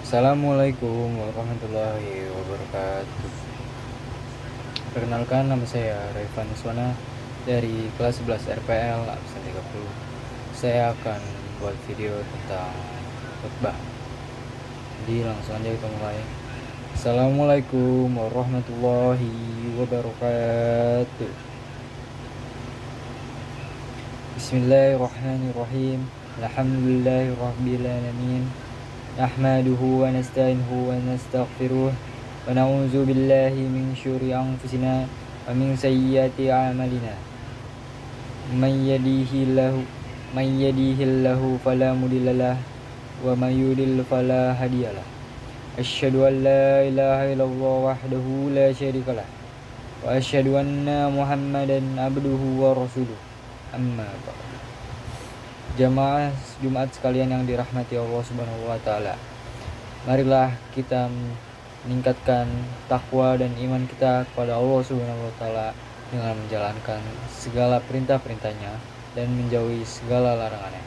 Assalamualaikum warahmatullahi wabarakatuh. Perkenalkan, nama saya Revan Iswana dari kelas 11 RPL absen 30. Saya akan buat video tentang khutbah. Jadi langsung aja kita mulai. Assalamualaikum warahmatullahi wabarakatuh. Bismillahirrahmanirrahim. Alhamdulillahirabbil alamin. Nahmaduhu wa nasta'inuhu wa nastaghfiruh wa na'udzu billahi min syururi anfusina wa min sayyiati a'malina. Man yahdihillahu fala mudhillalah wa may yudlil fala hadiyalah. Asyhadu an la ilaha illallah wahdahu la syarikalah wa asyhadu anna Muhammadan abduhu wa rasuluh. Amma ba'd. Jamaah Jumat sekalian yang dirahmati Allah Subhanahu wa taala. Marilah kita meningkatkan takwa dan iman kita kepada Allah Subhanahu wa taala dengan menjalankan segala perintah-perintahnya dan menjauhi segala larangannya.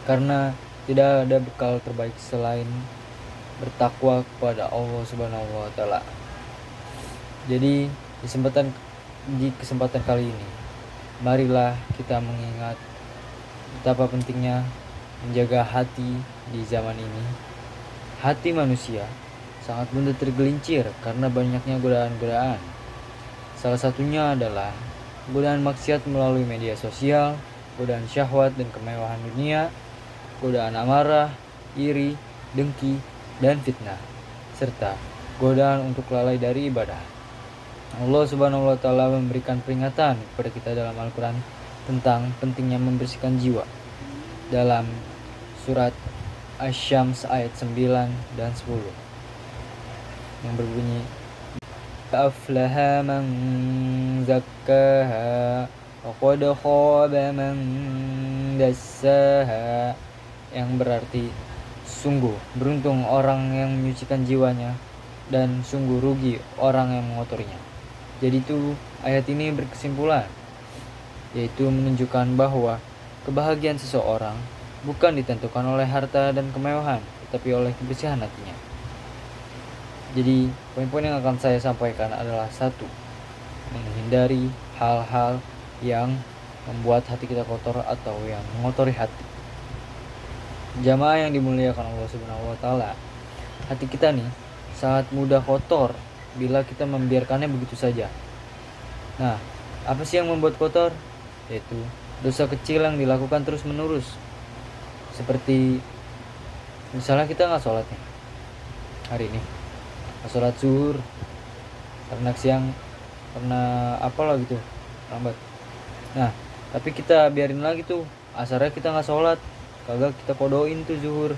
Karena tidak ada bekal terbaik selain bertakwa kepada Allah Subhanahu wa taala. Jadi di kesempatan kali ini, marilah kita mengingat betapa pentingnya menjaga hati di zaman ini. Hati manusia sangat mudah tergelincir karena banyaknya godaan-godaan. Salah satunya adalah godaan maksiat melalui media sosial, godaan syahwat dan kemewahan dunia, godaan amarah, iri, dengki, dan fitnah, serta godaan untuk lalai dari ibadah. Allah Subhanahu wa taala memberikan peringatan kepada kita dalam Al-Qur'an tentang pentingnya membersihkan jiwa dalam surat Asy-Syams ayat 9 dan 10 yang berbunyi, aflaha man zakkaha wa qad khaba man dassaha, yang berarti sungguh beruntung orang yang menyucikan jiwanya dan sungguh rugi orang yang mengotorinya. Jadi itu ayat ini berkesimpulan, yaitu menunjukkan bahwa kebahagiaan seseorang bukan ditentukan oleh harta dan kemewahan, tetapi oleh kebersihan hatinya. Jadi poin-poin yang akan saya sampaikan adalah: 1. Menghindari hal-hal yang membuat hati kita kotor atau yang mengotori hati. Jamaah yang dimuliakan Allah Subhanahu wa taala, hati kita nih sangat mudah kotor bila kita membiarkannya begitu saja. Nah, apa sih yang membuat kotor? Yaitu dosa kecil yang dilakukan terus menerus. Seperti misalnya kita nggak sholat nih hari ini, nggak sholat zuhur karena siang, karena apalah gitu lambat. Nah, tapi kita biarin lagi tuh, asarnya kita nggak sholat, kagak kita kodoin tuh zuhur.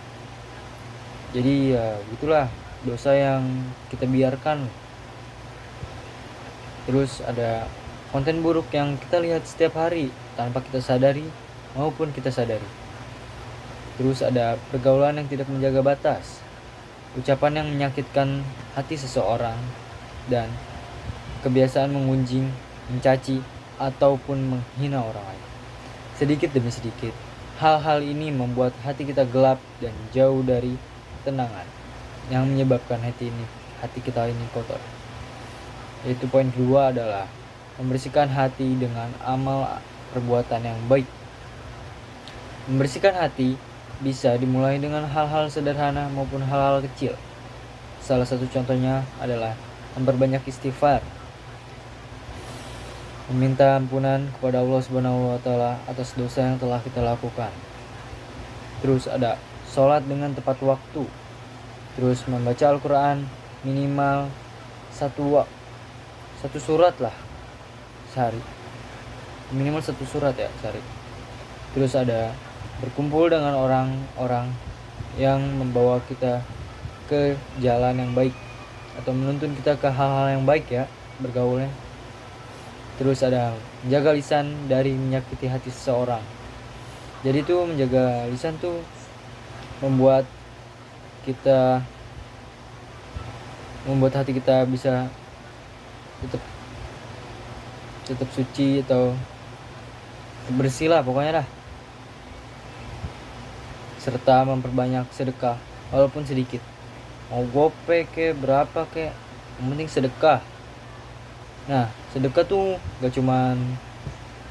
Jadi ya gitulah dosa yang kita biarkan. Terus ada konten buruk yang kita lihat setiap hari tanpa kita sadari maupun kita sadari. Terus ada pergaulan yang tidak menjaga batas, ucapan yang menyakitkan hati seseorang, dan kebiasaan mengunjing, mencaci, ataupun menghina orang lain. Sedikit demi sedikit, hal-hal ini membuat hati kita gelap dan jauh dari ketenangan, yang menyebabkan hati kita ini kotor. Yaitu poin kedua adalah membersihkan hati dengan amal perbuatan yang baik. Membersihkan hati bisa dimulai dengan hal-hal sederhana maupun hal-hal kecil. Salah satu contohnya adalah memperbanyak istighfar, meminta ampunan kepada Allah Subhanahu wa taala atas dosa yang telah kita lakukan. Terus ada sholat dengan tepat waktu. Terus membaca Al-Quran minimal satu surat lah sehari, minimal satu surat ya sehari. Terus ada berkumpul dengan orang-orang yang membawa kita ke jalan yang baik atau menuntun kita ke hal-hal yang baik ya bergaulnya. Terus ada menjaga lisan dari menyakiti hati seseorang. Jadi tuh menjaga lisan tuh membuat hati kita bisa tetap suci atau bersih lah pokoknya dah, serta memperbanyak sedekah walaupun sedikit. Mau gope ke berapa ke, yang penting sedekah. Nah, sedekah tuh gak cuman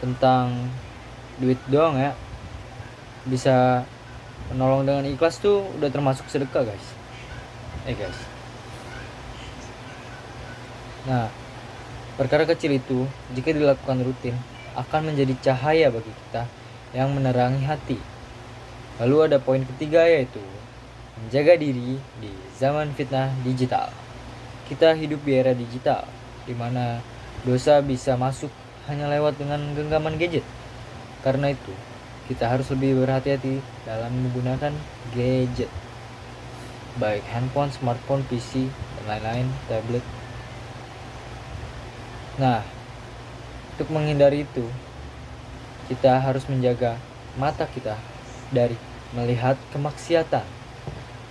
tentang duit doang ya. Bisa menolong dengan ikhlas tuh udah termasuk sedekah guys. Guys. Nah, perkara kecil itu jika dilakukan rutin akan menjadi cahaya bagi kita yang menerangi hati. Lalu ada poin ketiga, yaitu menjaga diri di zaman fitnah digital. Kita hidup di era digital, di mana dosa bisa masuk hanya lewat dengan genggaman gadget. Karena itu, kita harus lebih berhati-hati dalam menggunakan gadget, baik handphone, smartphone, PC, dan lain-lain, tablet. Nah, untuk menghindari itu, kita harus menjaga mata kita dari melihat kemaksiatan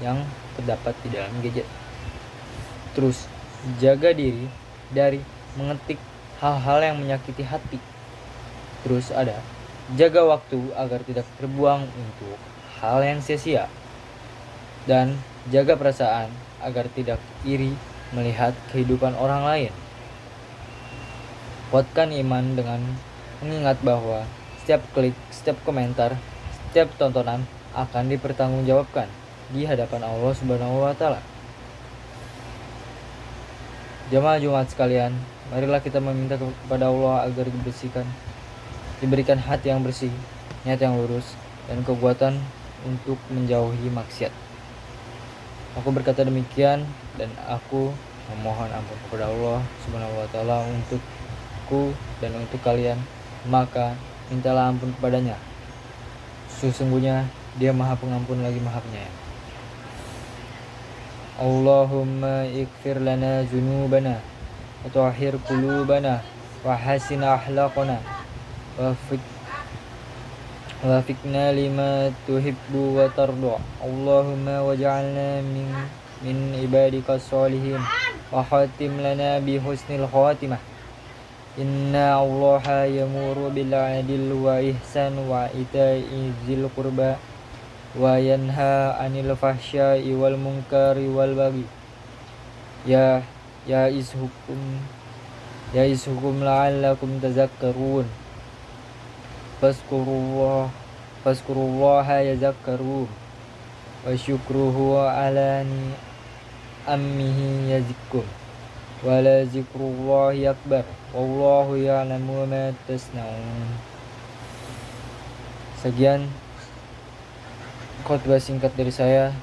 yang terdapat di dalam gadget. Terus, jaga diri dari mengetik hal-hal yang menyakiti hati. Terus ada, jaga waktu agar tidak terbuang untuk hal yang sia-sia. Dan jaga perasaan agar tidak iri melihat kehidupan orang lain. Kuatkan iman dengan mengingat bahwa setiap klik, setiap komentar, setiap tontonan akan dipertanggungjawabkan di hadapan Allah Subhanahu wa Ta'ala. Jamaah Jumat sekalian, marilah kita meminta kepada Allah agar diberikan hati yang bersih, niat yang lurus, dan kekuatan untuk menjauhi maksiat. Aku berkata demikian, dan aku memohon ampun kepada Allah Subhanahu wa Ta'ala untukku dan untuk kalian. Maka mintalah ampun kepadanya. Sesungguhnya Dia Maha Pengampun lagi Maha Penyayang. Allahumma ighfir lana dzunubana wa tahhir qulubana wa hasin akhlaqana wa fikna lima tuhibbu wa tarda. Allahumma waj'alna min ibadika sholihin wa khatim lana bi husnil khatimah. Inna Allaha yamuru bil adil wa ihsan wa ita'i dzil qurba wa yanha 'anil fahsya'i wal munkari wal baghi. Ya ishukum la'allakum tazakkarun. Fazkurullaha yazakkarun wa syukruhu ala ni'amihi yazidkum wa la zikrullahi akbar wallahu ya'lamu ma tasna'un. Sekian khotbah singkat dari saya,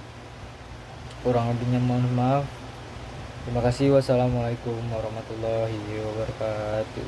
kurang lebihnya mohon maaf. Terima kasih. Wassalamualaikum warahmatullahi wabarakatuh.